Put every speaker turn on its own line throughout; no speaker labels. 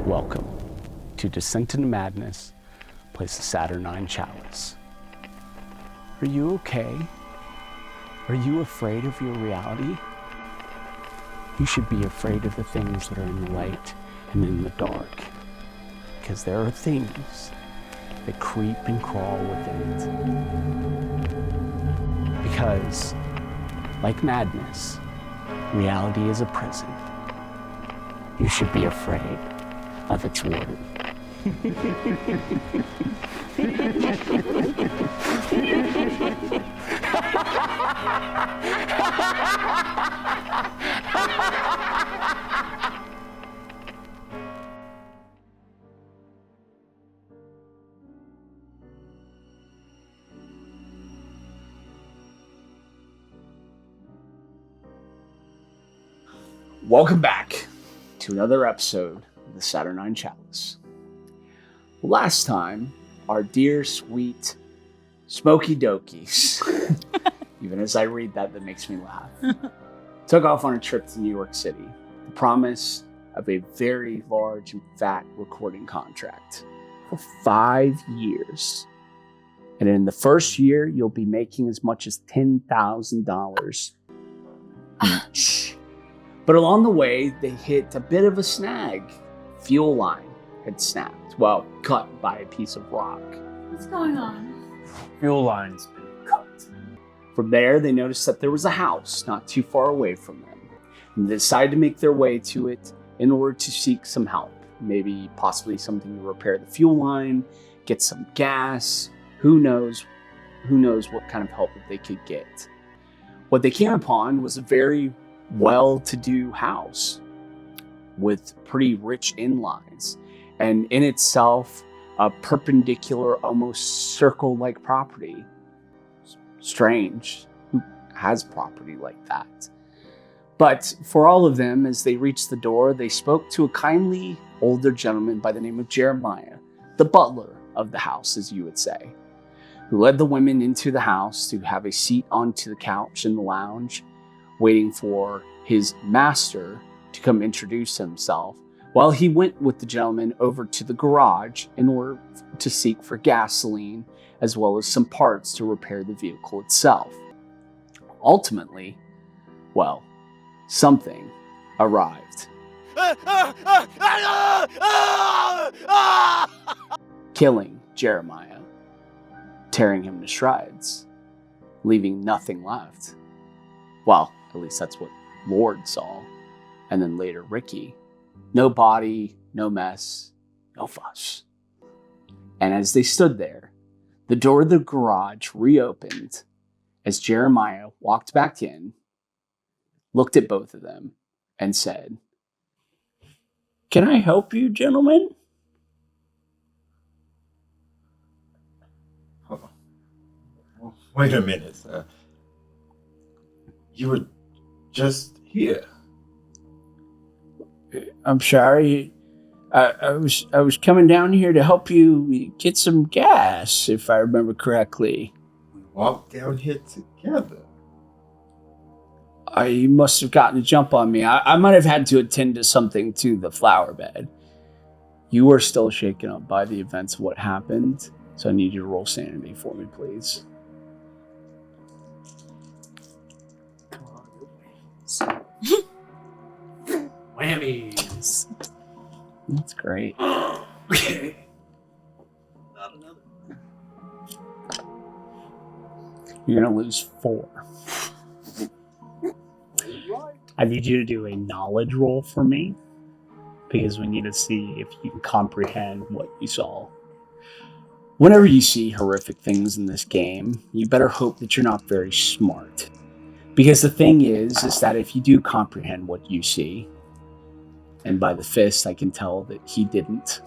Welcome to Descent into Madness, plays the Saturnine Chalice. Are you okay? Are you afraid of your reality? You should be afraid of the things that are in the light and in the dark, because there are things that creep and crawl within it. Because, like madness, reality is a prison. You should be afraid of its warden. Welcome back to another episode of the Saturnine Chalice. Last time, our dear, sweet Smoky Dokies, even as I read that makes me laugh, took off on a trip to New York City, the promise of a very large and fat recording contract for 5 years. And in the first year, you'll be making as much as $10,000 each. But along the way, they hit a bit of a snag. Fuel line had snapped. Well, cut by a piece of rock.
What's going on?
Fuel line's been cut.
From there, they noticed that there was a house not too far away from them. And they decided to make their way to it in order to seek some help. Maybe possibly something to repair the fuel line, get some gas. Who knows what kind of help that they could get. What they came upon was a very well-to-do house with pretty rich inlines, and in itself a perpendicular, almost circle-like property. Strange, who has property like that? But for all of them, as they reached the door, they spoke to a kindly older gentleman by the name of Jeremiah, the butler of the house, as you would say, who led the women into the house to have a seat onto the couch in the lounge, waiting for his master to come introduce himself, while he went with the gentleman over to the garage in order to seek for gasoline, as well as some parts to repair the vehicle itself. Ultimately, well, something arrived. Killing Jeremiah, tearing him to shreds, leaving nothing left. Well, at least that's what Lord saw. And then later Ricky. No body, no mess, no fuss. And as they stood there, the door of the garage reopened as Jeremiah walked back in, looked at both of them, and said, "Can I help you, gentlemen?"
Wait a minute, sir. You were just here.
I'm sorry. I was coming down here to help you get some gas, if I remember correctly.
We walked down here together.
You must have gotten a jump on me. I might have had to attend to something to the flower bed. You were still shaken up by the events of what happened, so I need you to roll sanity for me, please.
Whammies.
That's great.
Okay. Not another.
You're going to lose 4. I need you to do a knowledge roll for me, because we need to see if you can comprehend what you saw. Whenever you see horrific things in this game, you better hope that you're not very smart. Because the thing is that if you do comprehend what you see, and by the fist I can tell that he didn't,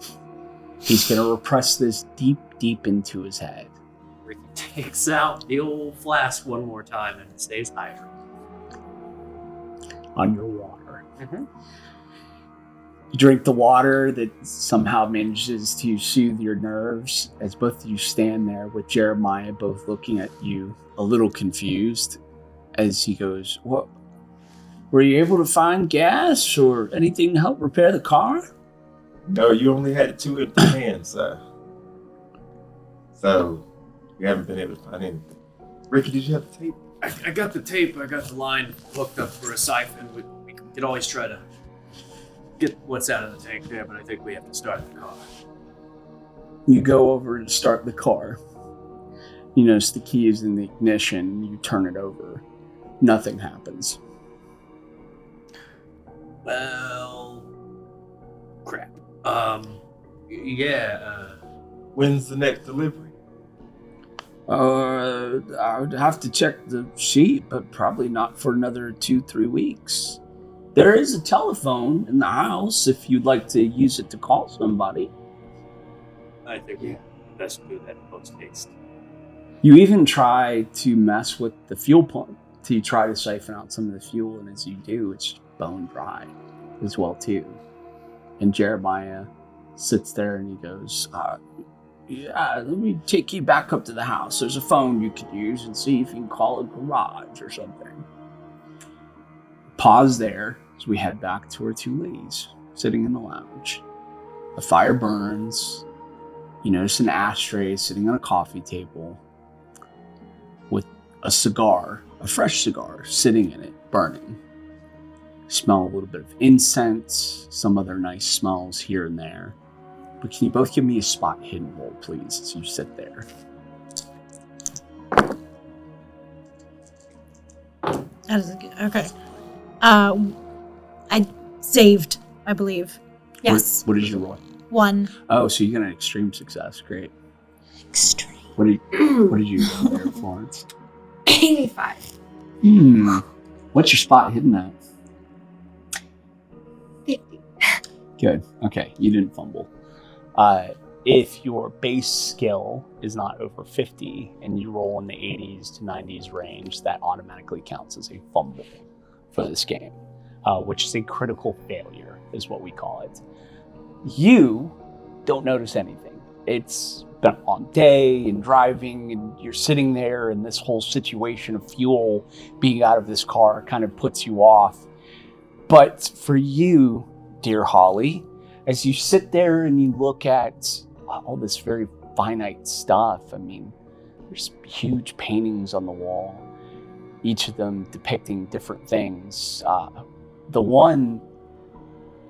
he's going to repress this deep, deep into his head.
Ricky takes out the old flask one more time and stays hydrated.
On your water. You drink the water that somehow manages to soothe your nerves as both of you stand there with Jeremiah both looking at you a little confused as he goes, "What? Were you able to find gas or anything to help repair the car?"
No, you only had 2 empty hands, so you haven't been able to find anything. Ricky, did you have the tape?
I got the tape. I got the line hooked up for a siphon. We could always try to get what's out of the tank there, but I think we have to start the car.
You go over to start the car. You notice the key is in the ignition. You turn it over. Nothing happens.
Well, crap.
When's the next delivery?
I would have to check the sheet, but probably not for another 2-3 weeks. There is a telephone in the house if you'd like to use it to call somebody.
I think we best do that post haste.
You even try to mess with the fuel pump to try to siphon out some of the fuel, and as you do, it's bone dry as well too. And Jeremiah sits there and he goes, yeah, let me take you back up to the house. There's a phone you could use and see if you can call a garage or something. Pause there as we head back to our 2 ladies sitting in the lounge. The fire burns. You notice an ashtray sitting on a coffee table with a cigar, a fresh cigar, sitting in it, burning. Smell a little bit of incense, some other nice smells here and there. But can you both give me a spot hidden roll, please, as you sit there?
That is good. Okay. I saved, I believe. Yes.
What did you roll?
1.
Oh, so you got an extreme success. Great.
Extreme.
What did you roll there, Florence?
85.
What's your spot hidden at?
50.
Good. Okay, you didn't fumble. If your base skill is not over 50 and you roll in the 80s to 90s range, that automatically counts as a fumble for this game, which is a critical failure, is what we call it. You don't notice anything. It's been a long day and driving, and you're sitting there, and this whole situation of fuel being out of this car kind of puts you off. But for you, dear Holly, as you sit there and you look at all this very finite stuff, I mean, there's huge paintings on the wall, each of them depicting different things.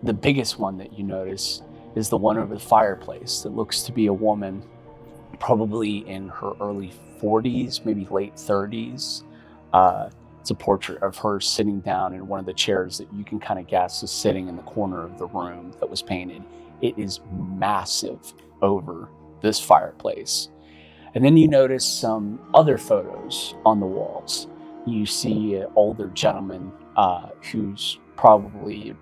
The biggest one that you notice is the one over the fireplace that looks to be a woman, probably in her early 40s, maybe late 30s. It's a portrait of her sitting down in one of the chairs that you can kind of guess is sitting in the corner of the room that was painted. It is massive over this fireplace. And then you notice some other photos on the walls. You see an older gentleman who's probably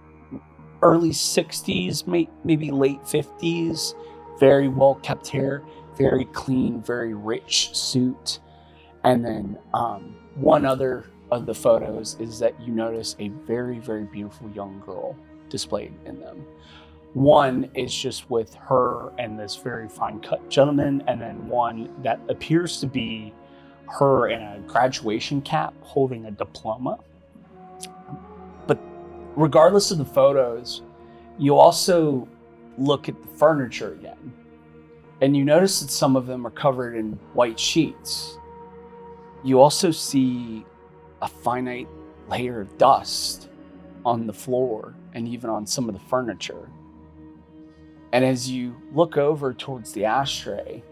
early 60s, maybe late 50s, very well kept hair, very clean, very rich suit. And then one other of the photos is that you notice a very, very beautiful young girl displayed in them. One is just with her and this very fine cut gentleman, and then one that appears to be her in a graduation cap holding a diploma. But regardless of the photos, you also look at the furniture again, and you notice that some of them are covered in white sheets. You also see a finite layer of dust on the floor and even on some of the furniture. And as you look over towards the ashtray,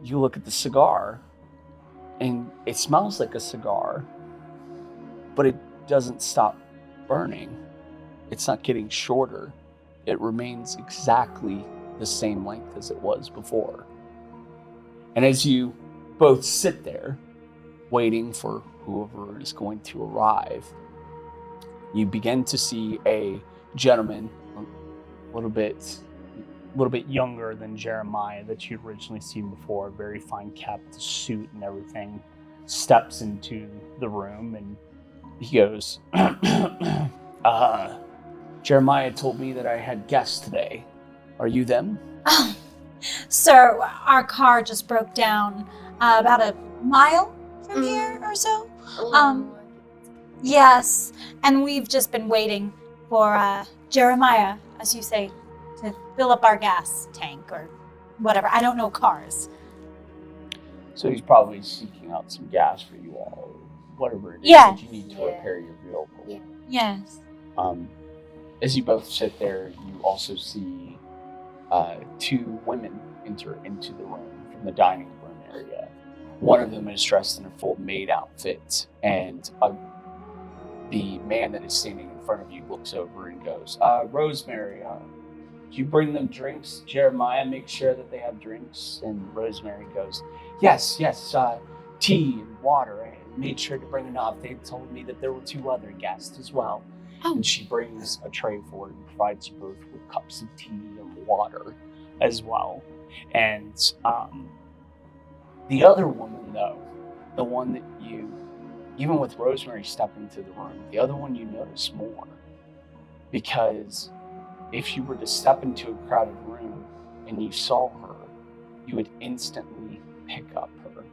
you look at the cigar, and it smells like a cigar, but it doesn't stop burning. It's not getting shorter. It remains exactly the same length as it was before. And as you both sit there, waiting for whoever is going to arrive, you begin to see a gentleman, a little bit younger than Jeremiah that you'd originally seen before, very fine kept suit and everything, steps into the room, and he goes, Jeremiah told me that I had guests today. Are you them?
Oh, sir, our car just broke down about a mile from here or so. Yes, and we've just been waiting for Jeremiah, as you say, to fill up our gas tank or whatever. I don't know cars.
So he's probably seeking out some gas for you all, or whatever it is
Yeah.
that you need to repair your vehicle.
Yeah.
Yes.
As you both sit there, you also see two women enter into the room from the dining room area. One of them is dressed in a full maid outfit, and the man that is standing in front of you looks over and goes, Rosemary, did you bring them drinks? Jeremiah, make sure that they have drinks. And Rosemary goes, yes, tea and water. I made sure to bring enough. They told me that there were 2 other guests as well.
Oh.
And she brings a tray forward and provides you both with cups of tea and water as well. And the other woman, though, the one that you, even with Rosemary stepping into the room, the other one you notice more. Because if you were to step into a crowded room and you saw her, you would instantly pick up her.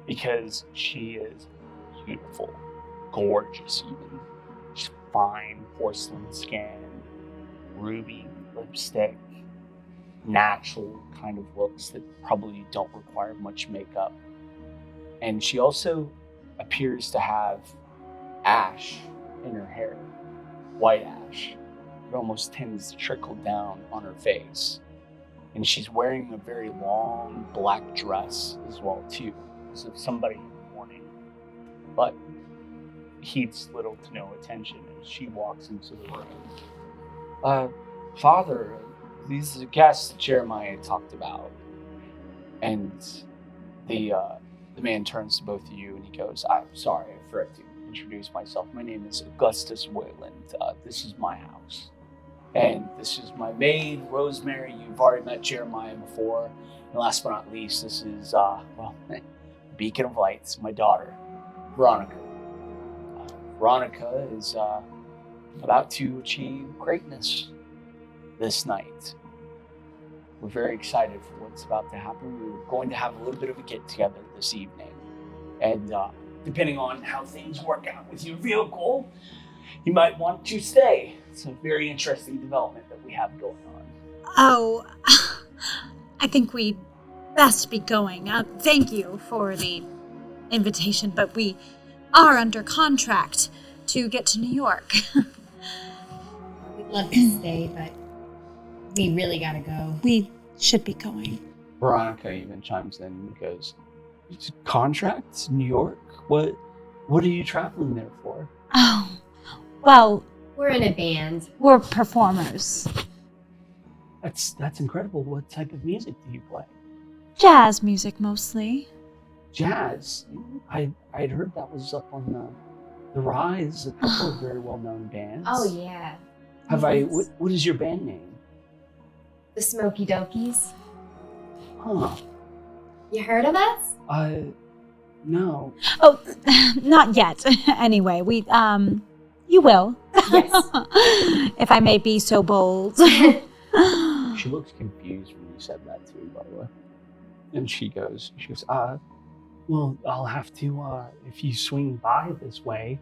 Because she is beautiful, gorgeous even. She's fine porcelain skin, ruby lipstick, natural kind of looks that probably don't require much makeup. And she also appears to have ash in her hair, white ash. It almost tends to trickle down on her face. And she's wearing a very long black dress as well too. So somebody in the morning, but heeds little to no attention as she walks into the room. Father, these are the guests that Jeremiah talked about. And the man turns to both of you and he goes, I'm sorry, I forgot to introduce myself. My name is Augustus Wayland. This is my house. And this is my maid, Rosemary. You've already met Jeremiah before. And last but not least, this is, Beacon of Lights, my daughter, Veronica. Veronica is about to achieve greatness this night. We're very excited for what's about to happen. We're going to have a little bit of a get-together this evening. And depending on how things work out with your vehicle, you might want to stay. It's a very interesting development that we have going on.
Oh, I think we'd best be going. Thank you for the invitation, but we are under contract to get to New York.
We'd love to stay, but we really gotta go.
We should be going.
Veronica even chimes in and goes, contracts? New York? What are you traveling there for?
Oh, well,
We're in a band.
we're performers.
That's incredible. What type of music do you play?
Jazz music mostly.
Jazz. I'd heard that was up on the rise. A couple of very well-known bands.
Oh yeah.
What is your band name?
The Smoky Dokies.
Huh.
You heard of us?
No.
Oh, not yet. Anyway, we, you will.
Yes.
If I may be so bold.
She looks confused when you said that too, by the way. And she goes, well, I'll have to, if you swing by this way,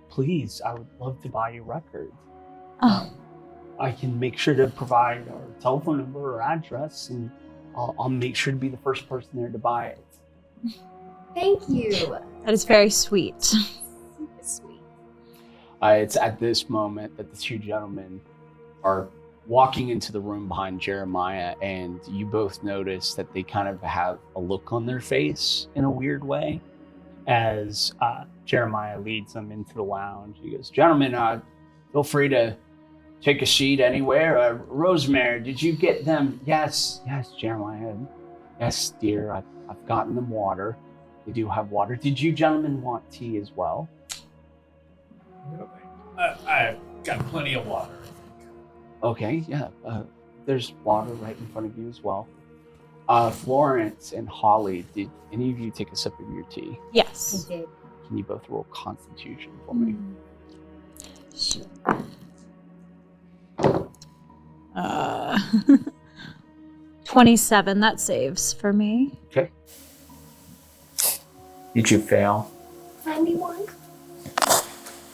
please, I would love to buy your record.
Oh.
I can make sure to provide our telephone number or address, and I'll make sure to be the first person there to buy it.
Thank you.
That is very sweet.
Super sweet.
It's at this moment that the two gentlemen are walking into the room behind Jeremiah, and you both notice that they kind of have a look on their face in a weird way as Jeremiah leads them into the lounge. He goes, gentlemen, feel free to take a seat anywhere. Rosemary, did you get them? Yes, Jeremiah. Yes, dear, I've gotten them water. They do have water. Did you gentlemen want tea as well?
I've got plenty of water, I think.
Okay, yeah. There's water right in front of you as well. Florence and Holly, did any of you take a sip of your tea?
Yes.
I did.
Can you both roll Constitution for me?
Sure. 27, that saves for me.
Okay. Did you fail?
91.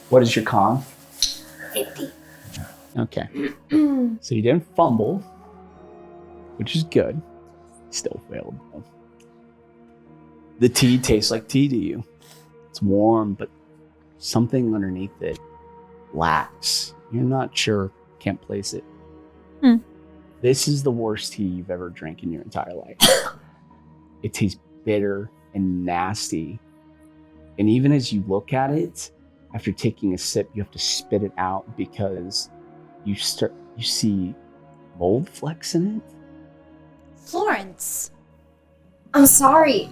What is your con?
50.
Okay. So you didn't fumble, which is good. Still failed, though. The tea tastes like tea to you. It's warm, but something underneath it lacks. You're not sure, can't place it. This is the worst tea you've ever drank in your entire life. It tastes bitter and nasty. And even as you look at it, after taking a sip, you have to spit it out because you see mold flecks in it.
Florence, I'm sorry.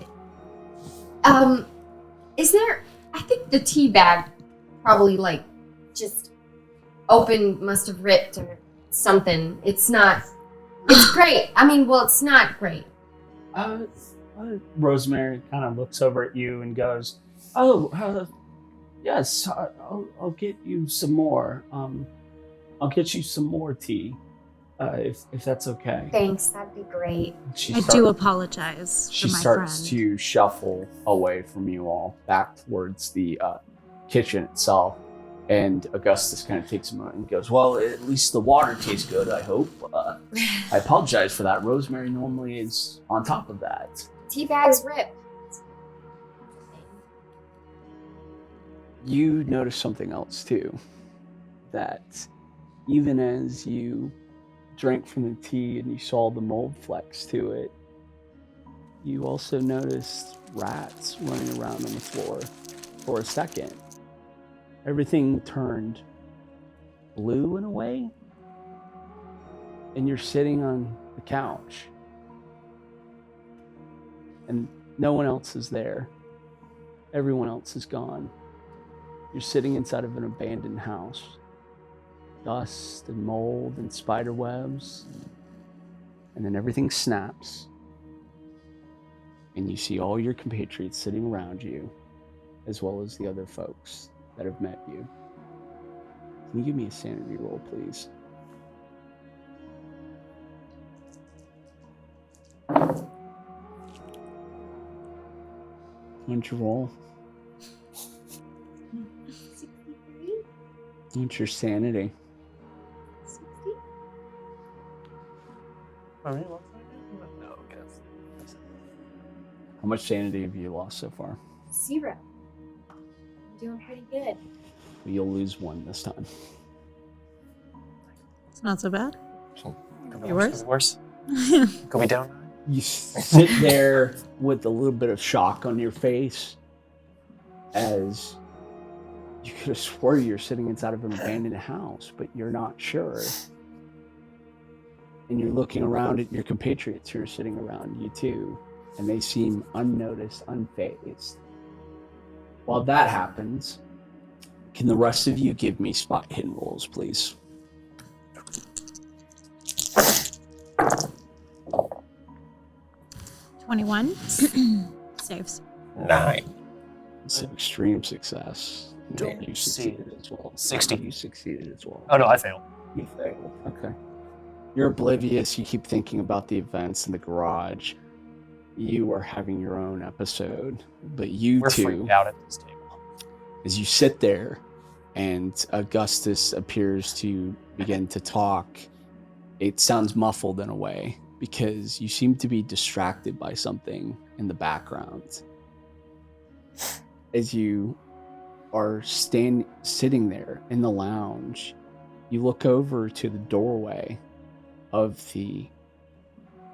Is there? I think the tea bag probably just must have ripped or something. It's not. It's great. I mean, well, it's not great.
Rosemary kind of looks over at you and goes, "Oh, yes, I'll get you some more. I'll get you some more tea, if that's okay."
Thanks, that'd be great.
I do apologize
She
for my
starts
friend.
to shuffle away from you all back towards the kitchen itself. And Augustus kind of takes a moment and goes, "Well, at least the water tastes good, I hope. I apologize for that. Rosemary normally is on top of that."
Tea bags rip.
You notice something else too, that even as you drank from the tea and you saw the mold flecks to it, you also noticed rats running around on the floor for a second. Everything turned blue in a way, and you're sitting on the couch, and no one else is there. Everyone else is gone. You're sitting inside of an abandoned house. Dust and mold and spider webs. And then everything snaps. And you see all your compatriots sitting around you, as well as the other folks that have met you. Can you give me a sanity roll, please? What'd you roll?
63?
What's your sanity?
60?
No, guess.
How much sanity have you lost so far?
0. I'm doing pretty good.
You'll lose 1 this time.
It's not so bad.
Could
be worse?
Worse. Could we down?
You sit there with a little bit of shock on your face as you could have swore you're sitting inside of an abandoned house, but you're not sure. And you're looking around at your compatriots who are sitting around you too, and they seem unnoticed, unfazed. While that happens, can the rest of you give me spot hidden rolls, please?
$21 saves.
9.
It's an extreme success.
Don't
You succeeded as well.
60.
You succeeded as well.
Oh no, I failed.
You failed. Okay. You're oblivious. You keep thinking about the events in the garage. You are having your own episode. But you
We're
two,
freaked out at this table.
as you sit there and Augustus appears to begin to talk, it sounds muffled in a way because you seem to be distracted by something in the background. As you are sitting there in the lounge, you look over to the doorway of the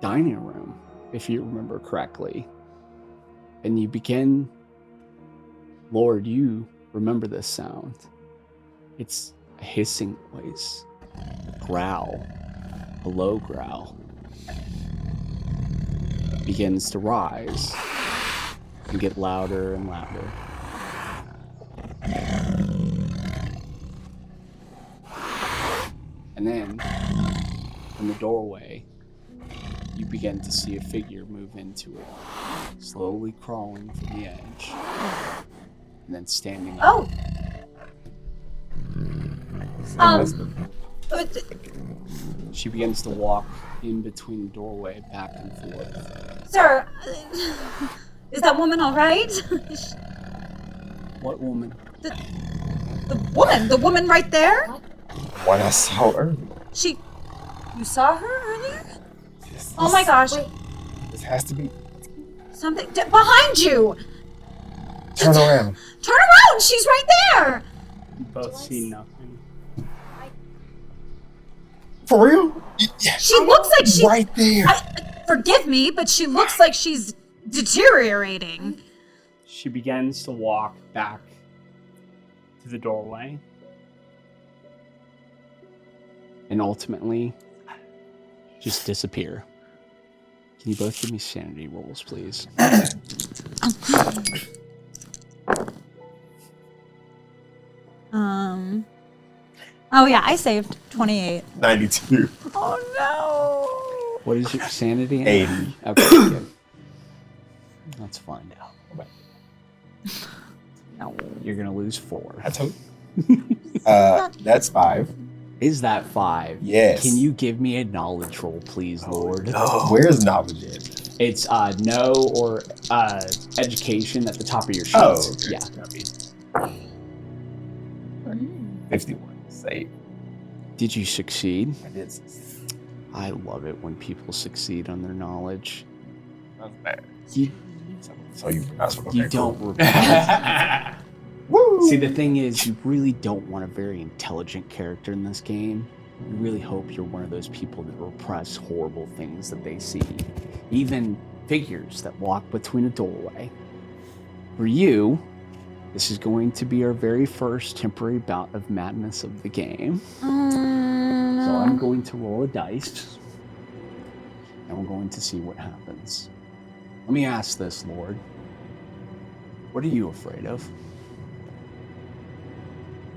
dining room, if you remember correctly, and you begin, Lord, you remember this sound. It's a hissing voice, a growl, a low growl. It begins to rise and get louder and louder. And then, from the doorway, you begin to see a figure move into it, slowly crawling from the edge, and then standing up. She begins to walk in between the doorway, back and forth.
Sir, is that woman all right?
What woman?
The woman right there?
What I saw earlier.
You saw her earlier?
This,
Oh my gosh.
This has to be.
Something behind you.
Turn around.
Turn around. She's right there.
You both see nothing.
For real? Yeah.
She looks like she's
right there.
Forgive me, but she looks like she's deteriorating.
She begins to walk back to the doorway. And ultimately, just disappear. Can you both give me sanity rolls, please?
Oh yeah, I saved 28.
92.
Oh
What is your sanity?
80.
Okay, good. Let's find out.
no.
You're gonna lose 4.
I told you. That's 5.
Is that 5?
Yes.
Can you give me a knowledge roll, please, Lord?
Where's knowledge at?
It's no or education at the top of your sheet.
Oh, okay.
Yeah.
51. Save.
Did you succeed?
I did succeed.
I love it when people succeed on their knowledge.
That's bad.
You,
So you're not supposed
you
to
don't
cool.
repent.
Woo!
See, the thing is, you really don't want a very intelligent character in this game. You really hope you're one of those people that repress horrible things that they see. Even figures that walk between a doorway. For you, this is going to be our very first temporary bout of madness of the game. So I'm going to roll a dice. And we're going to see what happens. Let me ask this, Lord. What are you afraid of?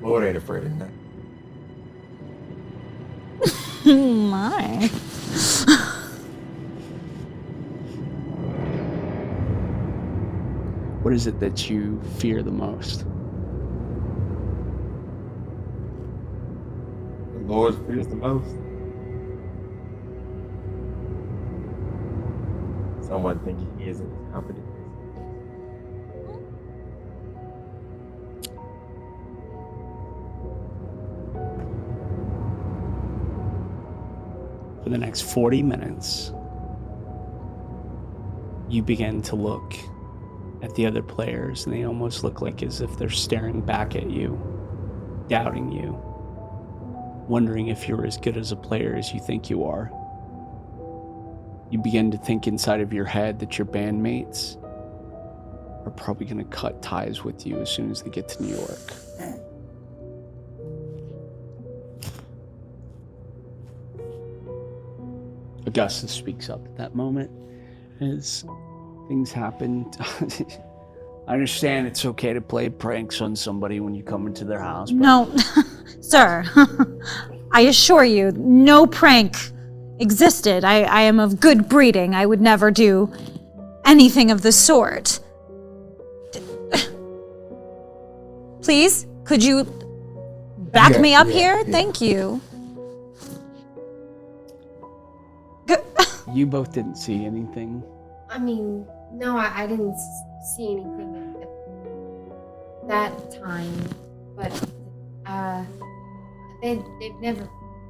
Lord ain't afraid of nothing.
My.
What is it that you fear the most?
The Lord fears the most. Someone thinking he isn't as competent.
For the next 40 minutes, you begin to look at the other players, and they almost look like as if they're staring back at you, doubting you, wondering if you're as good as a player as you think you are. You begin to think inside of your head that your bandmates are probably going to cut ties with you as soon as they get to New York. Augustus speaks up at that moment as things happen. I understand it's okay to play pranks on somebody when you come into their house. But
No, sir. I assure you, no prank existed. I am of good breeding. I would never do anything of the sort. Please, could you back me up here? Thank you.
You both didn't see anything.
I mean, no, I didn't see anything at that time, but they've never.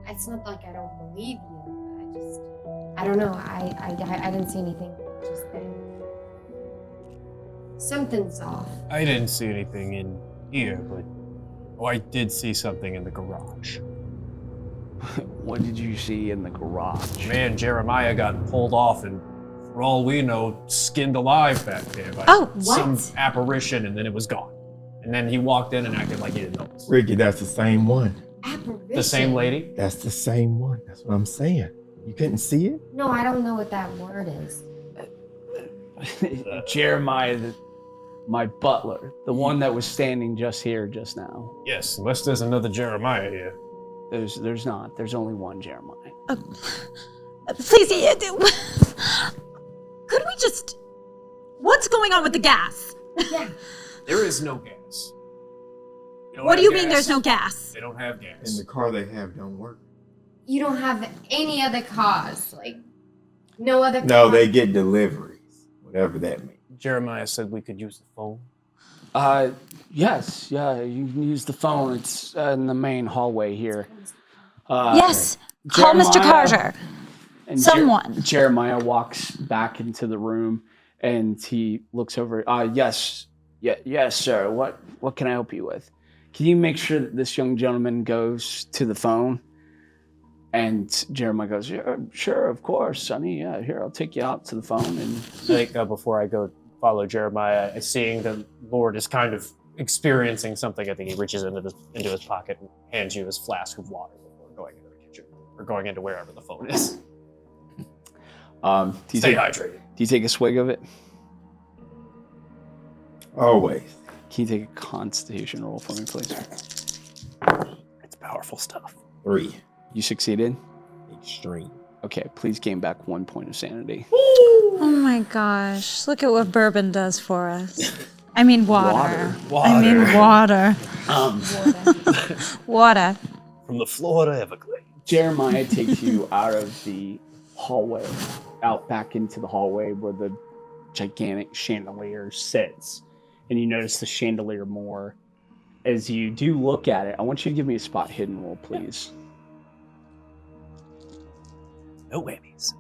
It's not like I don't believe you. I don't know. I didn't see anything. Just that something's off.
I didn't see anything in here, but I did see something in the garage.
What did you see in the garage?
Man, Jeremiah got pulled off and, for all we know, skinned alive back there by some apparition, and then it was gone. And then he walked in and acted like he didn't notice.
Ricky, that's the same one.
Apparition.
The same lady?
That's the same one. That's what I'm saying. You couldn't see it?
No, I don't know what that word is.
Jeremiah, my butler, the one that was standing just here just now.
Yes, unless there's another Jeremiah here.
There's not. There's only one Jeremiah.
Please, could we just... What's going on with the gas?
Yeah.
There is no gas.
What do you mean there's no gas?
They don't have gas.
And the car they have don't work.
You don't have any other cars, like no other.
No,
cars.
they get deliveries, whatever that means.
Jeremiah said we could use the phone.
Yes, yeah, you can use the phone. It's in the main hallway here.
Yes, call Mr. Carter.
And
Someone.
Jeremiah walks back into the room and he looks over. Yes, yes, sir. What can I help you with? Can you make sure that this young gentleman goes to the phone? And Jeremiah goes, yeah, sure, of course, Sonny. Yeah, here, I'll take you out to the phone. And
I think before I go follow Jeremiah, seeing the Lord is kind of experiencing something, I think he reaches into his pocket and hands you his flask of water before going into the kitchen or going into wherever the phone is. Stay hydrated.
Do you take a swig of it?
Always.
Can you take a Constitution roll for me, please?
It's powerful stuff.
3.
You succeeded?
Extreme.
Okay, please gain back 1 point of sanity.
Oh my gosh. Look at what bourbon does for us. I mean water. I mean water. Water.
From the Florida Everglades.
Jeremiah takes you out of the hallway, out back into the hallway where the gigantic chandelier sits. And you notice the chandelier more. As you do look at it, I want you to give me a spot hidden roll, please.
No whammies.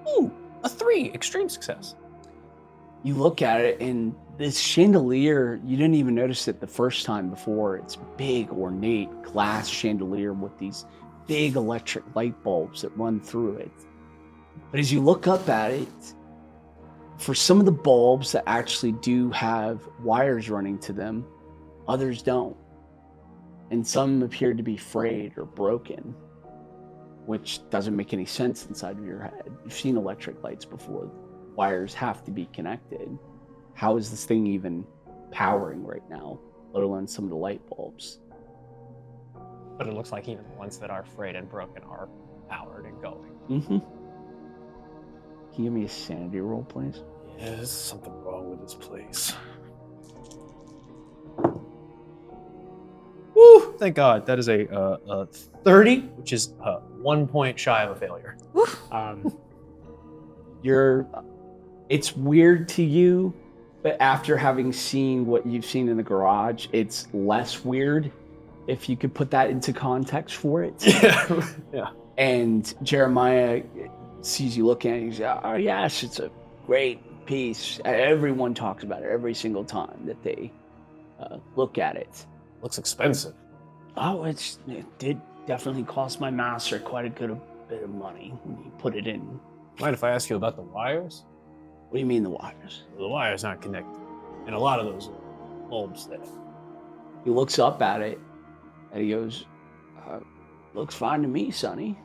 Ooh, a 3. Extreme success.
You look at it, and this chandelier, you didn't even notice it the first time before. It's big, ornate glass chandelier with these big electric light bulbs that run through it. But as you look up at it, for some of the bulbs that actually do have wires running to them, others don't. And some appear to be frayed or broken, which doesn't make any sense inside of your head. You've seen electric lights before. Wires have to be connected. How is this thing even powering right now, let alone some of the light bulbs?
But it looks like even the ones that are frayed and broken are powered and going.
Mm-hmm. Can you give me a sanity roll, please?
Yeah, there's something wrong with this place.
Woo! Thank God. That is a 30, which is 1 point shy of a failure.
It's weird to you, but after having seen what you've seen in the garage, it's less weird, if you could put that into context for it.
Yeah.
And Jeremiah sees you looking at it, he says, oh yes, it's a great piece. Everyone talks about it every single time that they look at it.
Looks expensive.
Oh, it did definitely cost my master quite a good bit of money when he put it in.
Mind if I ask you about the wires?
What do you mean the wires?
The wire's not connected. And a lot of those are bulbs that...
He looks up at it and he goes, looks fine to me, Sonny.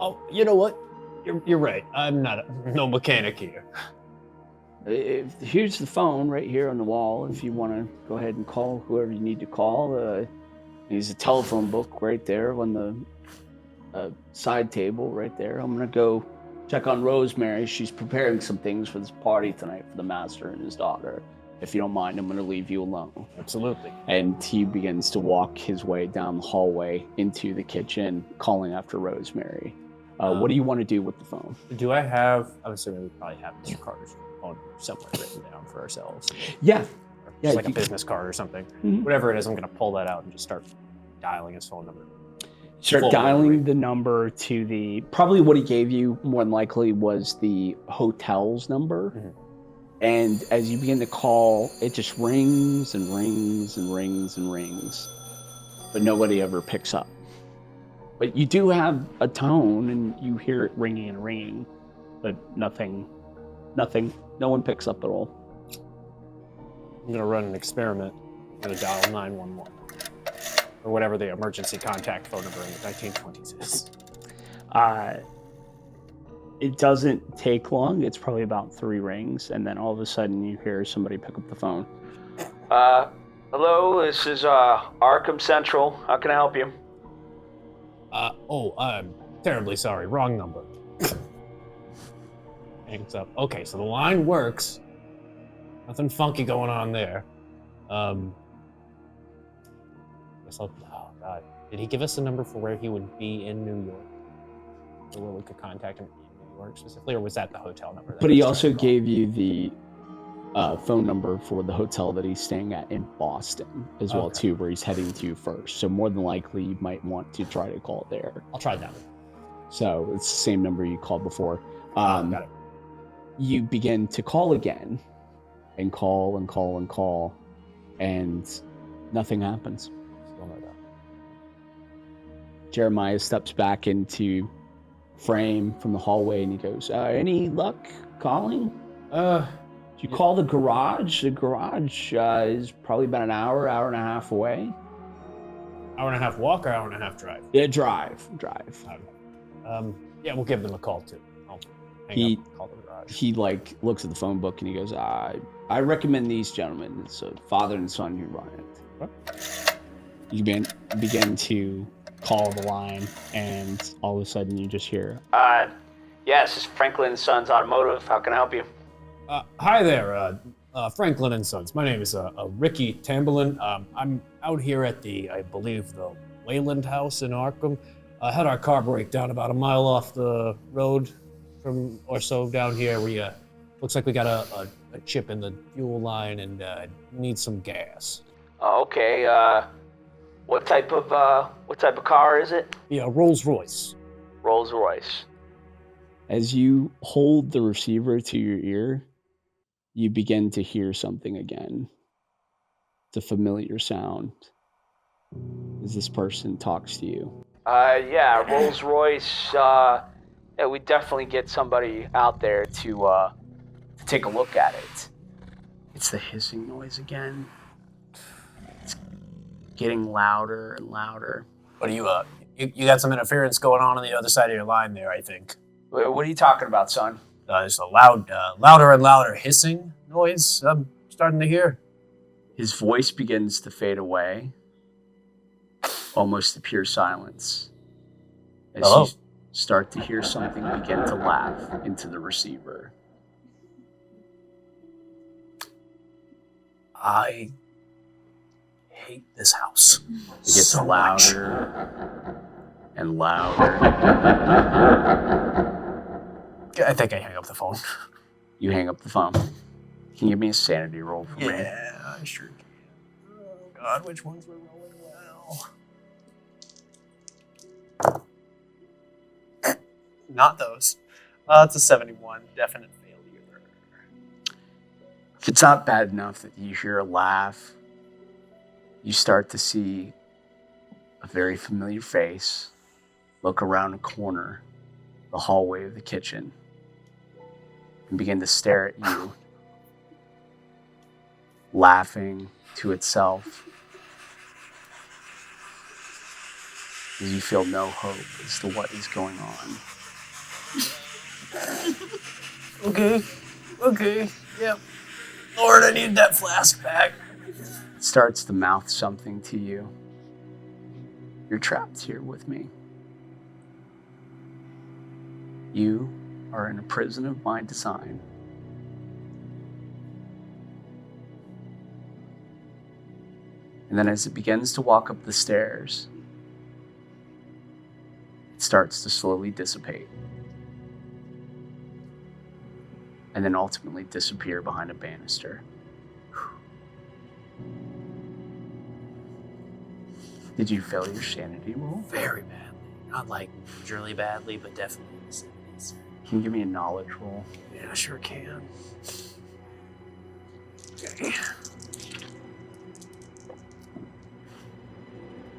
Oh, you know what? You're right. I'm no mechanic here.
Here's the phone right here on the wall if you want to go ahead and call whoever you need to call. There's a telephone book right there on the side table right there. I'm going to go check on Rosemary. She's preparing some things for this party tonight for the master and his daughter. If you don't mind, I'm going to leave you alone.
Absolutely.
And he begins to walk his way down the hallway into the kitchen, calling after Rosemary. What do you want to do with the phone?
Do I have... I'm assuming we probably have Mr. Carter's phone somewhere written down for ourselves.
Yeah.
Just like a business card or something.
Mm-hmm.
Whatever it is, I'm going to pull that out and just start dialing his phone number.
Start dialing the number to the... Probably what he gave you, more than likely, was the hotel's number. Mm-hmm. And as you begin to call, it just rings and rings and rings and rings. But nobody ever picks up. But you do have a tone, and you hear it ringing and ringing. But nothing. No one picks up at all.
I'm going to run an experiment. I'm going to dial 911. Or whatever the emergency contact phone number in the 1920s is.
It doesn't take long. It's probably about 3 rings, and then all of a sudden you hear somebody pick up the phone. Hello, this is Arkham Central. How can I help you?
I'm terribly sorry. Wrong number. Hangs up. Okay, so the line works. Nothing funky going on there. Oh God. Did he give us a number for where he would be in New York? So where we could contact him in New York specifically, or was that the hotel number?
But he also gave you the phone number for the hotel that he's staying at in Boston as well, too, where he's heading to first. So more than likely, you might want to try to call there.
I'll try that.
So it's the same number you called before.
Got it.
You begin to call again, and call and call and call, and nothing happens.
Still no doubt.
Jeremiah steps back into frame from the hallway, and he goes, any luck calling? Did you call the garage? The garage is probably about an hour and a half away.
Hour and a half walk or hour and a half drive?
Yeah, drive.
Yeah, we'll give them a call too. I'll hang up and call the garage.
He looks at the phone book and he goes, I recommend these gentlemen. It's a father and son who run it.
What?
You begin to call the line, and all of a sudden you just hear, yeah, this is Franklin & Sons Automotive. How can I help you?
Hi there, Franklin and Sons. My name is Ricky Tamberlin. I'm out here at I believe, the Wayland House in Arkham. I had our car break down about a mile off the road or so down here. We looks like we got a chip in the fuel line and need some gas.
Okay. What type of car is it?
Yeah, Rolls Royce.
Rolls Royce. As you hold the receiver to your ear, you begin to hear something again. It's a familiar sound as this person talks to you. Yeah, Rolls Royce. Yeah, we definitely get somebody out there to take a look at it. It's the hissing noise again. It's getting louder and louder.
What do you got some interference going on the other side of your line there, I think.
What are you talking about, son?
There's a louder and louder hissing noise I'm starting to hear.
His voice begins to fade away, almost to pure silence. As you start to hear something begin to laugh into the receiver.
I hate this house.
It gets so louder and louder.
I think I hang up the phone.
You hang up the phone. Can you give me a sanity roll for me?
Yeah, I sure can. Oh God, which ones were rolling well? Not those. It's a 71. Definite failure.
If it's not bad enough that you hear a laugh, you start to see a very familiar face look around a corner, the hallway of the kitchen, and begin to stare at you, laughing to itself as you feel no hope as to what is going on.
Okay, yep. Lord, I need that flask back.
It starts to mouth something to you. You're trapped here with me. You are in a prison of my design. And then as it begins to walk up the stairs, it starts to slowly dissipate. And then ultimately disappear behind a banister. Did you fail your sanity roll?
Very badly. Not like majorly badly, but definitely in the 70s.
Can you give me a knowledge roll?
Yeah, sure can. Okay.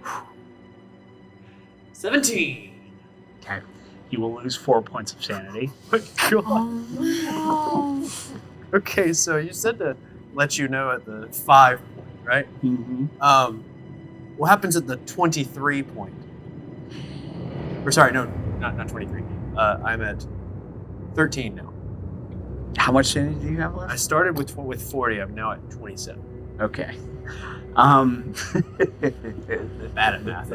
Whew. 17.
Okay. You will lose 4 points of sanity.
Oh my God. Okay, so you said to let you know at the 5 point, right?
Mm-hmm.
What happens at the 23 point? Or sorry, no, not 23. I'm at 13 now.
How much sanity do you have left?
I started with 40. I'm now at 27.
Okay.
Bad at math.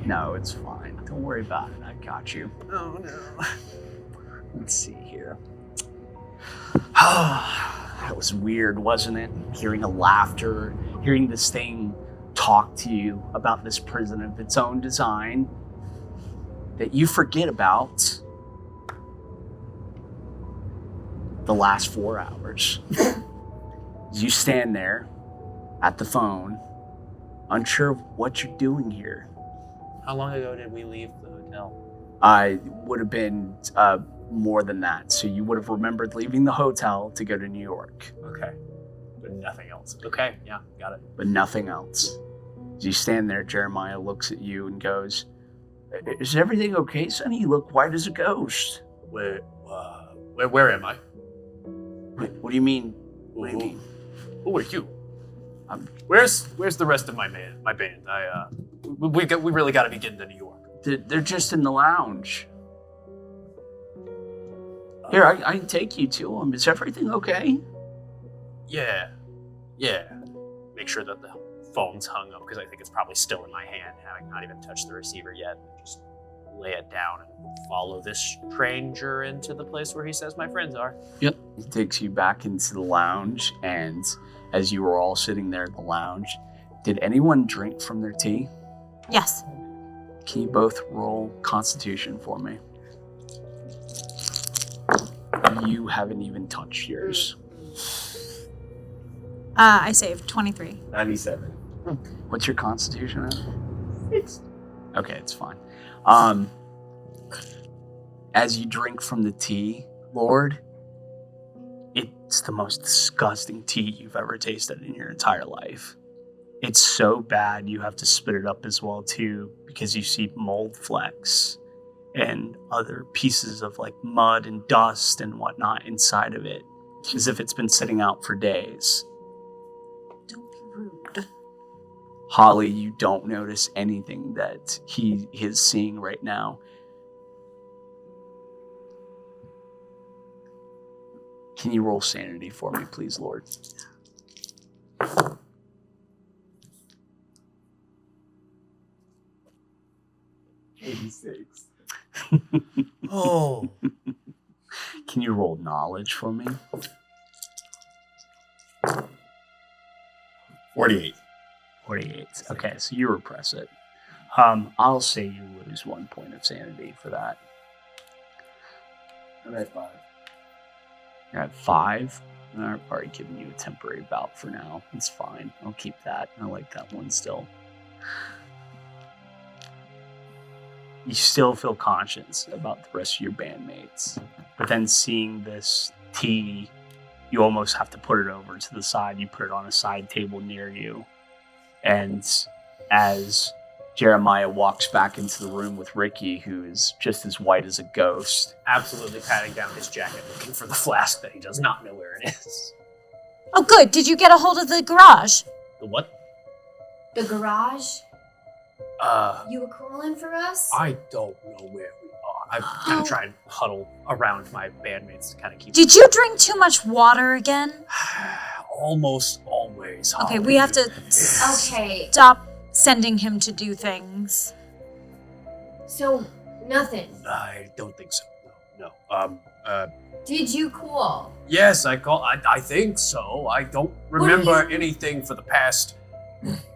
No, it's fine. Don't worry about it. I got you.
Oh no.
Let's see here. That was weird, wasn't it? Hearing a laughter, hearing this thing talk to you about this prison of its own design that you forget about the last 4 hours. As you stand there at the phone, unsure of what you're doing here.
How long ago did we leave the hotel?
It would have been more than that. So you would have remembered leaving the hotel to go to New York.
Okay. But nothing else. Okay, yeah, got it.
But nothing else. As you stand there, Jeremiah looks at you and goes, "Is everything okay, Sonny? You look white as a ghost."
Where am I?
What do you mean? What do you mean?
Who are you? Where's the rest of my band? We really got to be getting to New York.
They're just in the lounge. Here, I can take you to them. Is everything okay?
Yeah. Make sure that the phone's hung up because I think it's probably still in my hand, having not even touched the receiver yet. Just lay it down and follow this stranger into the place where he says my friends are.
Yep. He takes you back into the lounge, and as you were all sitting there in the lounge, did anyone drink from their tea?
Yes.
Can you both roll Constitution for me? You haven't even touched yours.
I saved 23.
97.
What's your Constitution at?
6.
Okay, it's fine. As you drink from the tea, Lord, it's the most disgusting tea you've ever tasted in your entire life. It's so bad you have to spit it up as well too, because you see mold flecks and other pieces of like mud and dust and whatnot inside of it, as if it's been sitting out for days.
Don't be rude.
Holly, you don't notice anything that he is seeing right now. Can you roll sanity for me, please, Lord?
$86.
Oh.
Can you roll knowledge for me?
48.
48. Okay, so you repress it. I'll say you lose 1 point of sanity for that.
I'm at 5.
You're at 5. I've already given you a temporary bout for now. It's fine. I'll keep that. I like that one still. You still feel conscious about the rest of your bandmates. But then seeing this tea, you almost have to put it over to the side. You put it on a side table near you. And as Jeremiah walks back into the room with Ricky, who is just as white as a ghost.
Absolutely patting down his jacket, looking for the flask that he does not know where it is.
Oh, good. Did you get a hold of the garage?
The what?
The garage? You were calling for us?
I don't know where we are. I kind of try and huddle around my bandmates to kind of keep...
Did you drink too much water again?
Almost always.
Okay,
Holly.
we have to
Okay,
stop sending him to do things.
so nothing.
I don't think so. No.
Did you call?
Yes, I think so. I don't remember anything for the past...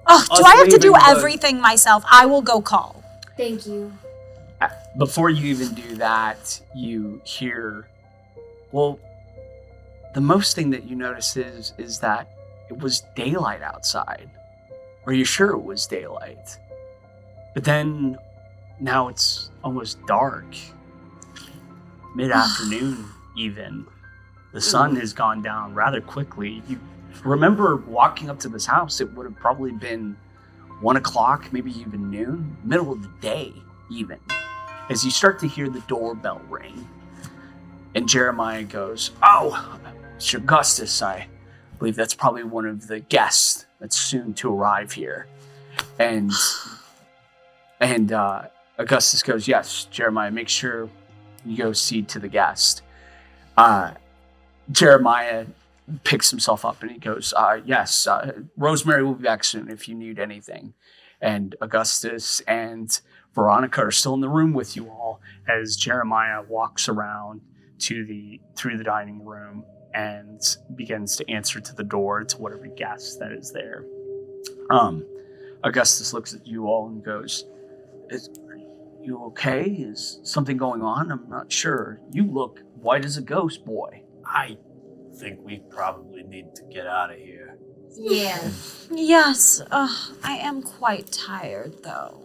Oh, do
Us
I have to do
leaving the-
everything myself? I will go call.
Thank you.
Before you even do that, you hear, well, the most thing that you notice is that it was daylight outside. Are you sure it was daylight? But then now it's almost dark. Mid-afternoon even. The sun has gone down rather quickly. You remember walking up to this house, it would have probably been 1 o'clock, maybe even noon, middle of the day even. As you start to hear the doorbell ring, and Jeremiah goes, "Oh, it's Augustus. I believe that's probably one of the guests that's soon to arrive here." And Augustus goes, "Yes, Jeremiah, make sure you go see to the guest." Jeremiah picks himself up and he goes, "Yes, Rosemary will be back soon if you need anything." And Augustus and Veronica are still in the room with you all as Jeremiah walks around through the dining room and begins to answer to the door to whatever guest that is there. Augustus looks at you all and goes, "Are you okay? Is something going on? I'm not sure. You look white as a ghost, boy."
I think we probably need to get out of here.
Yeah.
Yes, I am quite tired, though.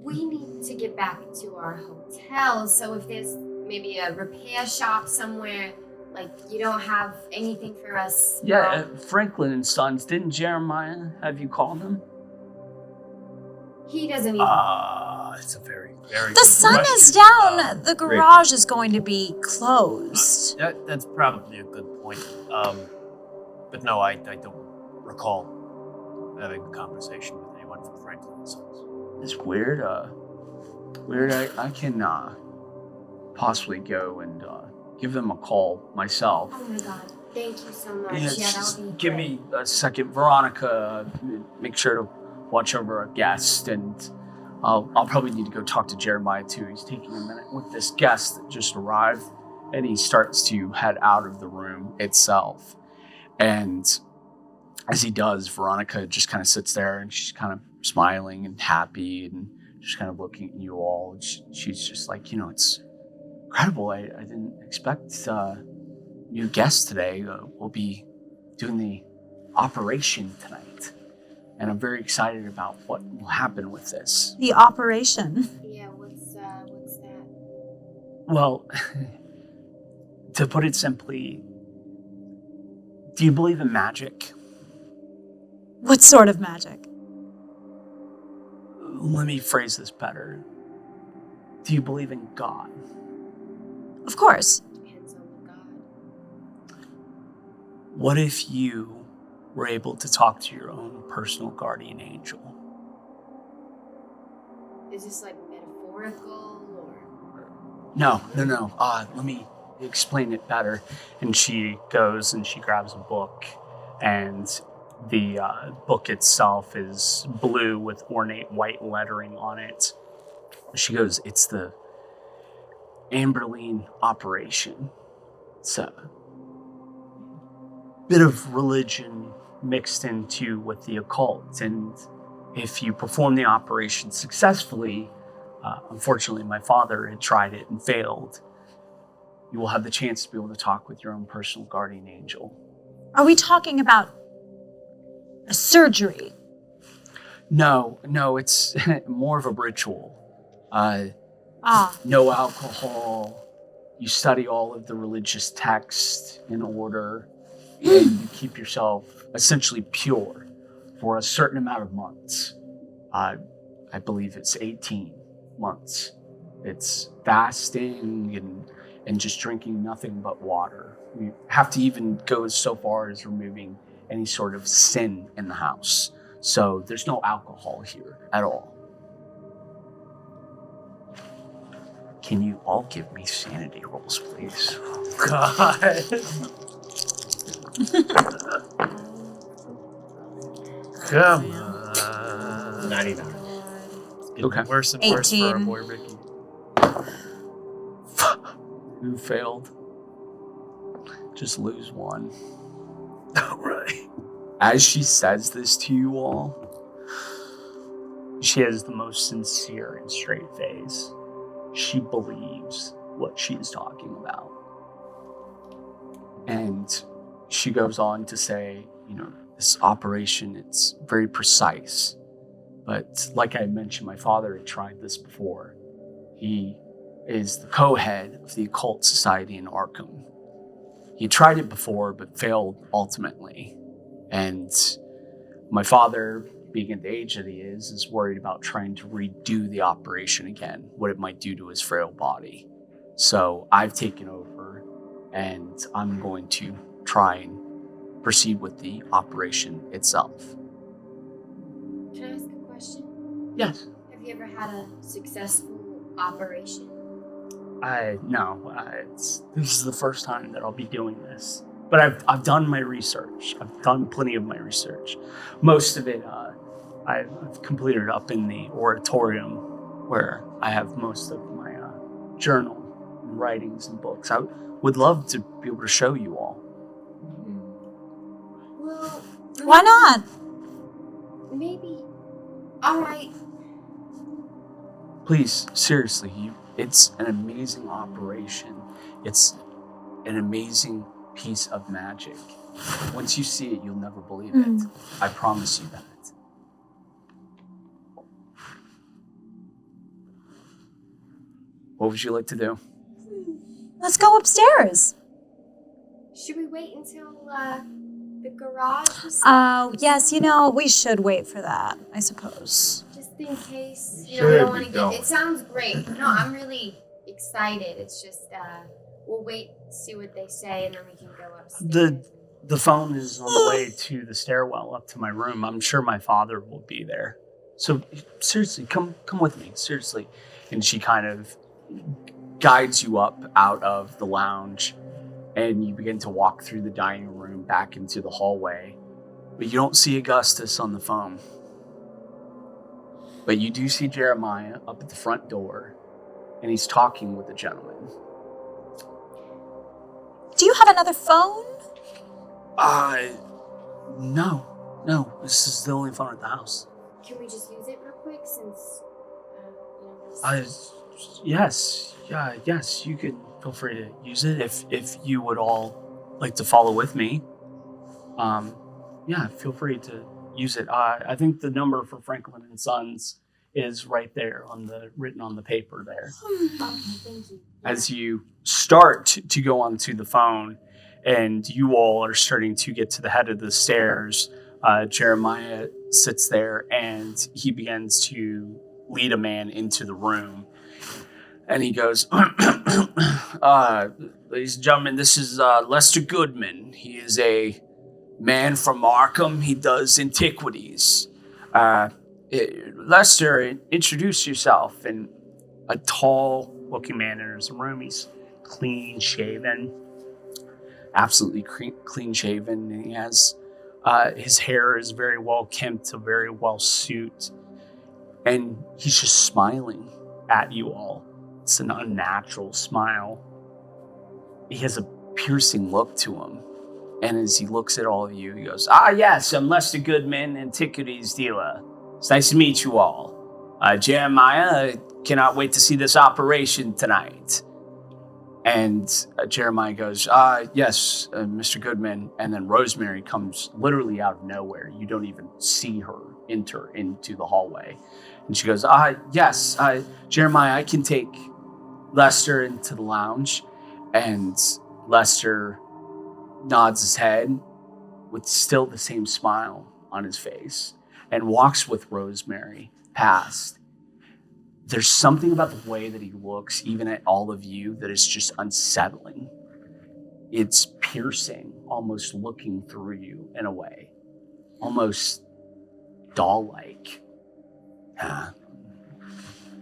We need to get back to our hotel, so if there's maybe a repair shop somewhere, like you don't have anything for us.
Yeah, Franklin and Sons. Didn't Jeremiah have you call them?
He doesn't even.
It's a very, very
The
good
sun
question.
is down. The garage is going to be closed.
That's probably a good point. But no, I don't recall having a conversation with anyone from Franklin and Sons.
It's weird. Weird. I can possibly go and give them a call myself.
Oh my god! Thank you so much.
Yeah,
Yeah,
just
that would be
give
great.
me a second, Veronica. Make sure to watch over a guest, and I'll probably need to go talk to Jeremiah too. He's taking a minute with this guest that just arrived, and he starts to head out of the room itself. And as he does, Veronica just kind of sits there, and she's kind of smiling and happy, and just kind of looking at you all. And she's just like, it's incredible. I didn't expect new guests today. We'll be doing the operation tonight, and I'm very excited about what will happen with this.
The operation.
Yeah, what's that?
Well, to put it simply, do you believe in magic?
What sort of magic?
Let me phrase this better. Do you believe in God?
Of course.
Depends on the god.
What if you were able to talk to your own personal guardian angel?
Is this like metaphorical or?
No. Let me explain it better. And she goes and she grabs a book, and the book itself is blue with ornate white lettering on it. She goes, it's the Amberline operation. It's a bit of religion mixed into with the occult. And if you perform the operation successfully, unfortunately my father had tried it and failed, you will have the chance to be able to talk with your own personal guardian angel.
Are we talking about a surgery?
No, it's more of a ritual. No alcohol. You study all of the religious texts in order, and you keep yourself essentially pure for a certain amount of months. I believe it's 18 months. It's fasting and just drinking nothing but water. You have to even go so far as removing any sort of sin in the house. So there's no alcohol here at all. Can you all give me sanity rolls, please?
God. Come on.
99.
It's getting
Okay.
worse and worse for our
18.
boy Ricky.
Who failed? Just lose one.
All right.
As she says this to you all, she has the most sincere and straight face. She believes what she is talking about. And she goes on to say, this operation, it's very precise. But like I mentioned, my father had tried this before. He is the co-head of the occult society in Arkham. He tried it before, but failed ultimately. And my father, being at the age that he is worried about trying to redo the operation again, what it might do to his frail body. So I've taken over, and I'm going to try and proceed with the operation itself.
Can I ask a question?
Yes.
Have you ever had a successful operation?
No, this is the first time that I'll be doing this. But I've done my research. I've done plenty of my research. Most of it, I've completed up in the oratorium, where I have most of my journal and writings and books. I would love to be able to show you all.
Well,
Why not?
maybe. All right.
Please, seriously, It's an amazing operation. It's an amazing piece of magic. Once you see it, you'll never believe it. I promise you that. What would you like to do?
Let's go upstairs.
Should we wait until the garage is
Yes, we should wait for that, I suppose.
just in case?
Should
We don't
be
want to
going.
get. It sounds great. No, I'm really excited. It's just we'll wait, see what they say, and then we can go upstairs.
The phone is on the way to the stairwell up to my room. I'm sure my father will be there. So seriously, come with me. Seriously. And she kind of guides you up out of the lounge, and you begin to walk through the dining room back into the hallway. But you don't see Augustus on the phone. But you do see Jeremiah up at the front door, and he's talking with a gentleman.
Do you have another phone?
No. This is the only phone at the house.
Can we just use it real quick since
Yes, you can feel free to use it if you would all like to follow with me. Feel free to use it. I think the number for Franklin and Sons is right there written on the paper there.
Thank you.
As you start to go onto the phone, and you all are starting to get to the head of the stairs, Jeremiah sits there and he begins to lead a man into the room. And he goes, ladies and gentlemen, this is Lester Goodman. He is a man from Arkham. He does antiquities. Lester, introduce yourself. And a tall-looking man enters the room. He's clean-shaven, absolutely clean-shaven. And he has his hair is very well kempt, a very well suit, and he's just smiling at you all. It's an unnatural smile. He has a piercing look to him. And as he looks at all of you, he goes, yes, I'm Lester Goodman, antiquities dealer. It's nice to meet you all. Jeremiah, I cannot wait to see this operation tonight. And Jeremiah goes, yes, Mr. Goodman. And then Rosemary comes literally out of nowhere. You don't even see her enter into the hallway. And she goes, yes, Jeremiah, I can take Lester into the lounge. And Lester nods his head with still the same smile on his face and walks with Rosemary past. There's something about the way that he looks, even at all of you, that is just unsettling. It's piercing, almost looking through you in a way, almost doll-like.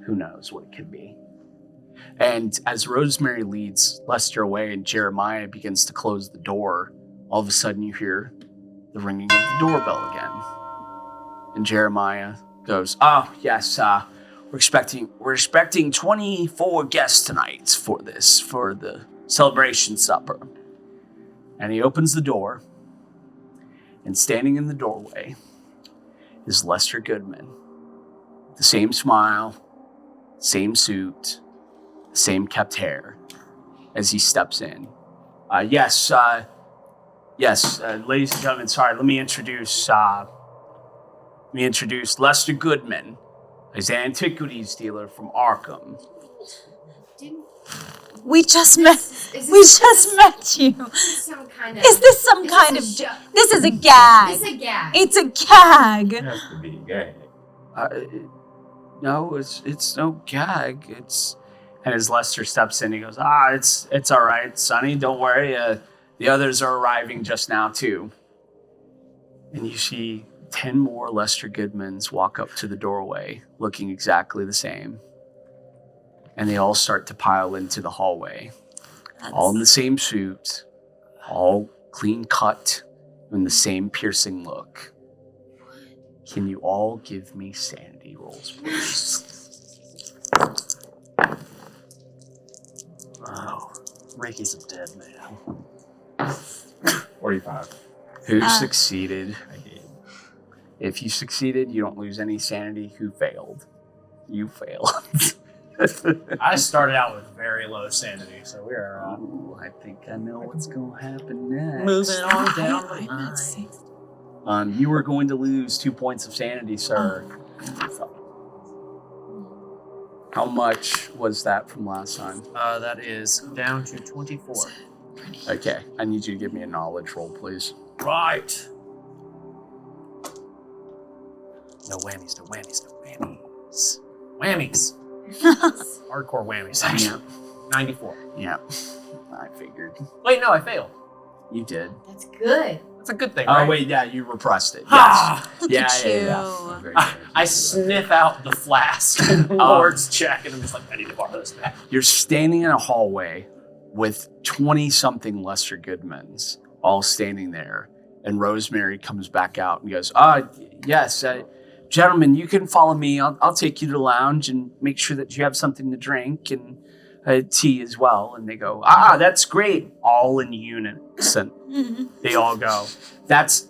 Who knows what it could be. And as Rosemary leads Lester away and Jeremiah begins to close the door, all of a sudden you hear the ringing of the doorbell again. And Jeremiah goes, yes, we're expecting 24 guests tonight for the celebration supper. And he opens the door, and standing in the doorway is Lester Goodman. The same smile, same suit, same kept hair as he steps in. Yes, ladies and gentlemen, sorry, let me introduce Lester Goodman. He's an antiquities dealer from Arkham.
We just met. We just met you.
Some kind of.
Is this some kind of?
Show?
This is a gag.
It's a gag.
It's a gag.
It has to be a gag.
No, it's no gag. And as Lester steps in, he goes, it's all right, Sonny. Don't worry. The others are arriving just now too. And you see 10 more Lester Goodmans walk up to the doorway, looking exactly the same. And they all start to pile into the hallway. All in the same suit, all clean cut, and the same piercing look. Can you all give me sanity rolls, please?
Oh, Ricky's a dead man.
45.
Who succeeded?
I did.
If you succeeded, you don't lose any sanity. Who failed? You failed.
I started out with very low sanity, so we are
Ooh, I think I know what's going to happen next.
moving on down the
I'm
line.
at 6.
You were going to lose 2 points of sanity, sir. How much was that from last time?
That is down to 24.
Okay, I need you to give me a knowledge roll, please.
Right. No whammies, no whammies, no whammies. Whammies. Hardcore whammies, actually. 94.
Yeah, I figured.
Wait, no, I failed.
You did.
That's good.
That's a good thing,
Oh,
right?
wait, yeah, you repressed it. Yes.
Ah!
Look
Yeah,
at
yeah,
you.
yeah. Very
I
good.
sniff out the flask and Lord's check, and I'm just like, I need to borrow this back.
You're standing in a hallway with 20-something lesser goodmans all standing there, and Rosemary comes back out and goes, yes, gentlemen, you can follow me. I'll take you to the lounge and make sure that you have something to drink and tea as well. And they go, that's great. All in unison. They all go, that's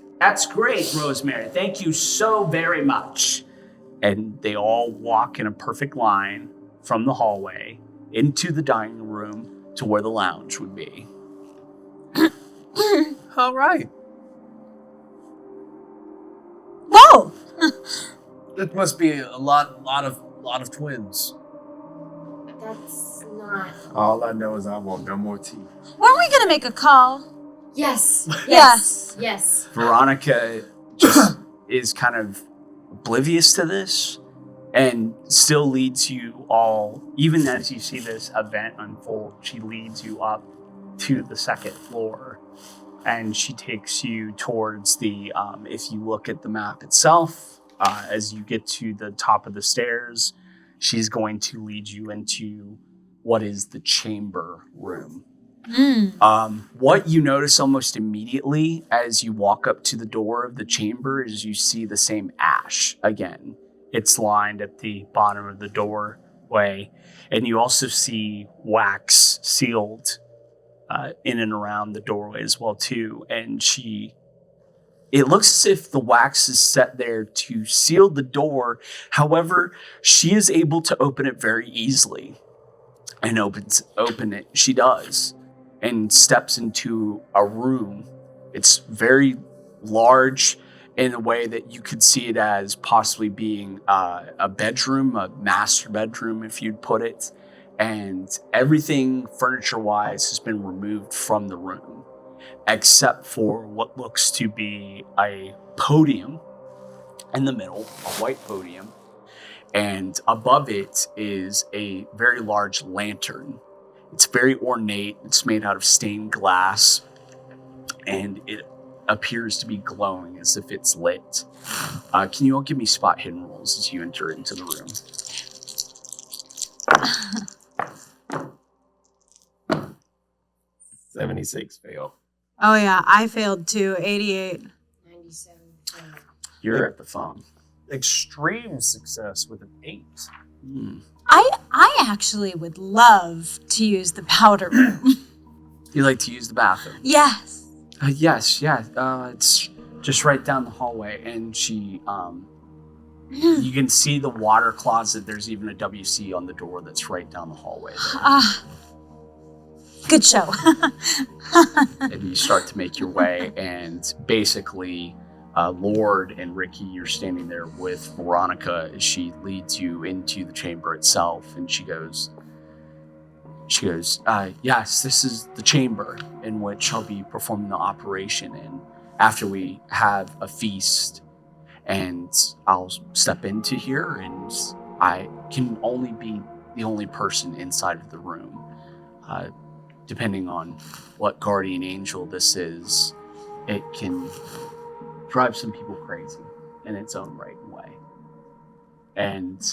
great, Rosemary. Thank you so very much. And they all walk in a perfect line from the hallway into the dining room to where the lounge would be.
All right.
Whoa!
That must be a lot of twins.
That's not.
All I know is I want no more tea.
Weren't we gonna make a call?
Yes.
Yes.
Yes.
Veronica just is kind of oblivious to this and still leads you all, even as you see this event unfold, she leads you up to the second floor and she takes you towards the, if you look at the map itself, as you get to the top of the stairs, she's going to lead you into what is the chamber room. What you notice almost immediately as you walk up to the door of the chamber is you see the same ash again. It's lined at the bottom of the doorway, and you also see wax sealed in and around the doorway as well too. And it looks as if the wax is set there to seal the door. However, she is able to open it very easily, and open it. She does. And steps into a room. It's very large in a way that you could see it as possibly being a bedroom, a master bedroom, if you'd put it. And everything furniture-wise has been removed from the room, except for what looks to be a podium in the middle, a white podium. And above it is a very large lantern. It's very ornate. It's made out of stained glass, and it appears to be glowing as if it's lit. Can you all give me spot hidden rolls as you enter into the room?
76 fail.
Oh yeah, I failed too. 88.
97.
You're at the phone.
Extreme success with an 8.
I actually would love to use the powder room.
You like to use the bathroom?
Yes.
Yes, yeah. It's just right down the hallway, and she, you can see the water closet. There's even a WC on the door that's right down the hallway there.
Good show.
And you start to make your way, and basically, Lord and Ricky, you're standing there with Veronica as she leads you into the chamber itself, and she goes, yes, this is the chamber in which I'll be performing the operation in after we have a feast, and I'll step into here, and I can only be the only person inside of the room. Depending on what guardian angel this is, it can drive some people crazy in its own right way. And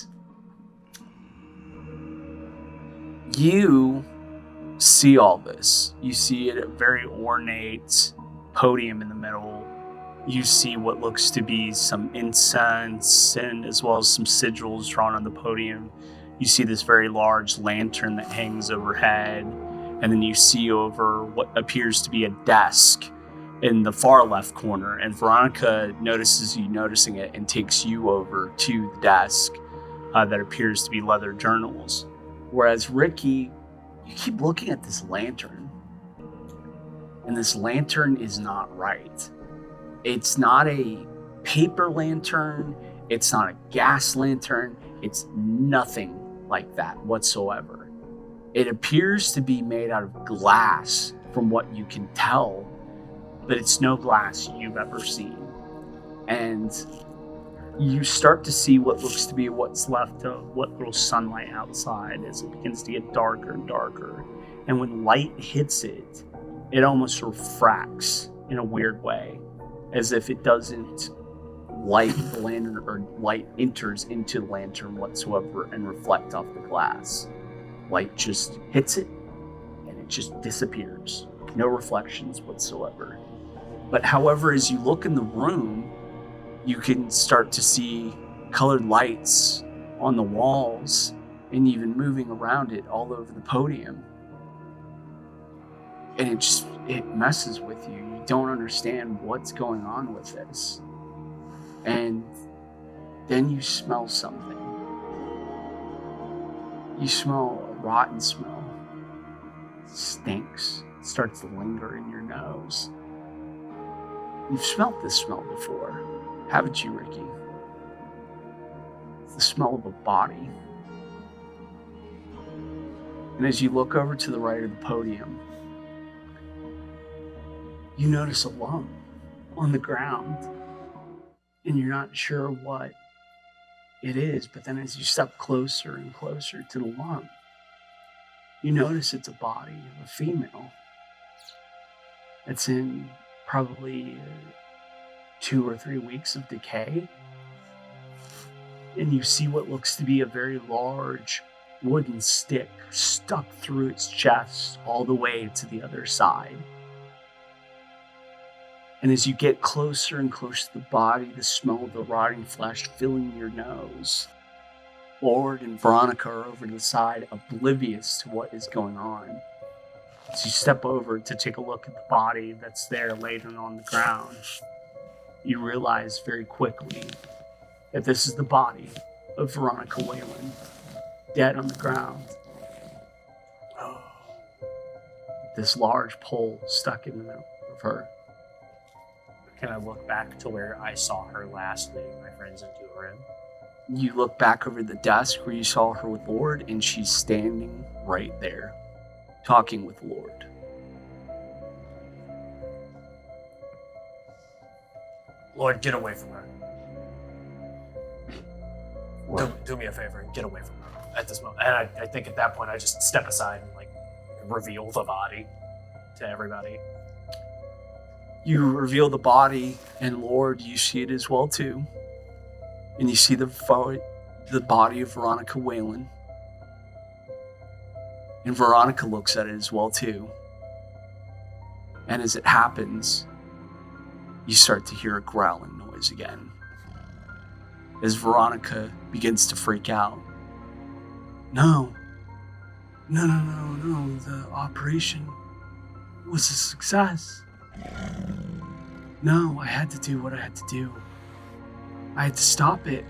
you see all this. You see a very ornate podium in the middle. You see what looks to be some incense, and as well as some sigils drawn on the podium. You see this very large lantern that hangs overhead. And then you see over what appears to be a desk in the far left corner, and Veronica notices you noticing it and takes you over to the desk that appears to be leather journals. Whereas Ricky, you keep looking at this lantern, and this lantern is not right. It's not a paper lantern. It's not a gas lantern. It's nothing like that whatsoever. It appears to be made out of glass from what you can tell, but it's no glass you've ever seen. And you start to see what looks to be what's left of what little sunlight outside as it begins to get darker and darker. And when light hits it, it almost refracts in a weird way, as if it doesn't light the lantern or light enters into the lantern whatsoever and reflect off the glass. Light just hits it and it just disappears. No reflections whatsoever. But however, as you look in the room, you can start to see colored lights on the walls and even moving around it all over the podium. And it messes with you. You don't understand what's going on with this. And then you smell something. You smell a rotten smell. It stinks. It starts to linger in your nose. You've smelled this smell before, haven't you, Ricky? It's the smell of a body. And as you look over to the right of the podium, you notice a lump on the ground. And you're not sure what it is, but then as you step closer and closer to the lump, you notice it's a body of a female. It's in probably 2 or 3 weeks of decay. And you see what looks to be a very large wooden stick stuck through its chest all the way to the other side. And as you get closer and closer to the body, the smell of the rotting flesh filling your nose. Lord and Veronica are over to the side, oblivious to what is going on. As you step over to take a look at the body that's there laid on the ground, you realize very quickly that this is the body of Veronica Whalen, dead on the ground. This large pole stuck in the middle of her.
Can I look back to where I saw her last leading my friends into a room?
You look back over the desk where you saw her with Lord, and she's standing right there, talking with Lord.
Lord, get away from her. Do me a favor and get away from her at this moment. And I think at that point I just step aside and reveal the body to everybody.
You reveal the body, and Lord, you see it as well too. And you see the body of Veronica Whalen. And Veronica looks at it as well too. And as it happens, you start to hear a growling noise again. As Veronica begins to freak out. No, the operation was a success. No, I had to do what I had to do. I had to stop it.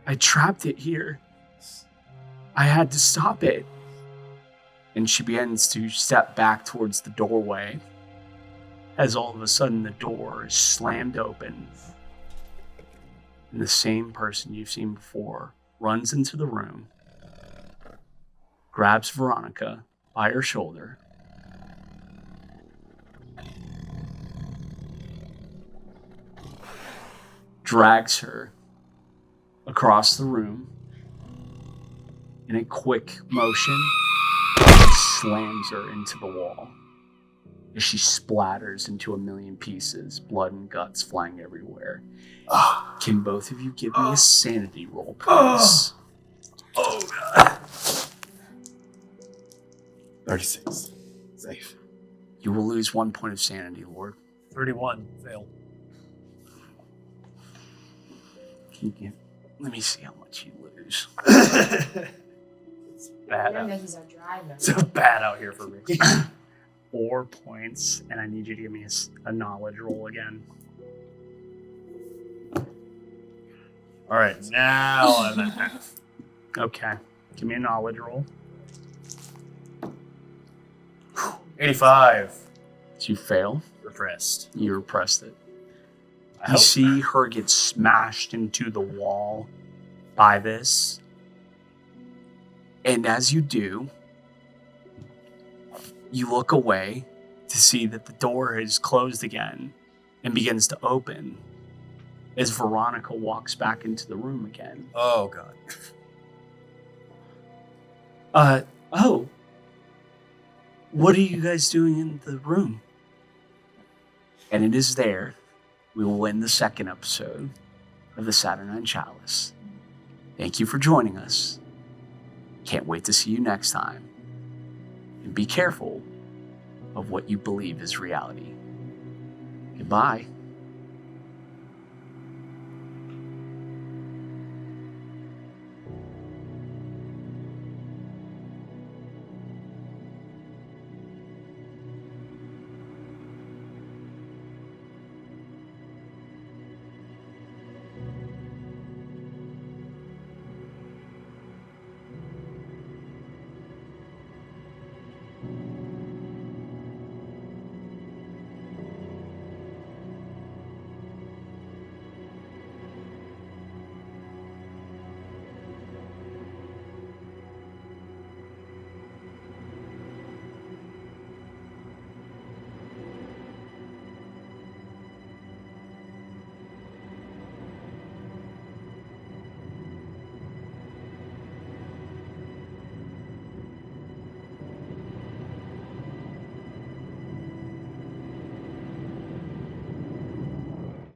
I trapped it here. I had to stop it. And she begins to step back towards the doorway as all of a sudden the door is slammed open. And the same person you've seen before runs into the room, grabs Veronica by her shoulder, drags her across the room in a quick motion, and slams her into the wall as she splatters into a million pieces, blood and guts flying everywhere. Can both of you give me a sanity roll, please?
Oh, God. 36. Safe.
You will lose 1 point of sanity, Lord.
31, fail.
Let me see how much you lose.
It's bad out.
He's our driver.
It's so bad out here for Ricky.
4 points, and I need you to give me a knowledge roll again.
All right, now I'm at half.
Okay. Give me a knowledge roll.
85.
So you fail.
Repressed.
You repressed it.
I
You
hope.
see her get smashed into the wall by this. And as you do, you look away to see that the door is closed again and begins to open as Veronica walks back into the room again.
Oh, God.
Oh. What are you guys doing in the room? And it is there we will end the second episode of the Saturnine Chalice. Thank you for joining us. Can't wait to see you next time. And be careful of what you believe is reality. Goodbye.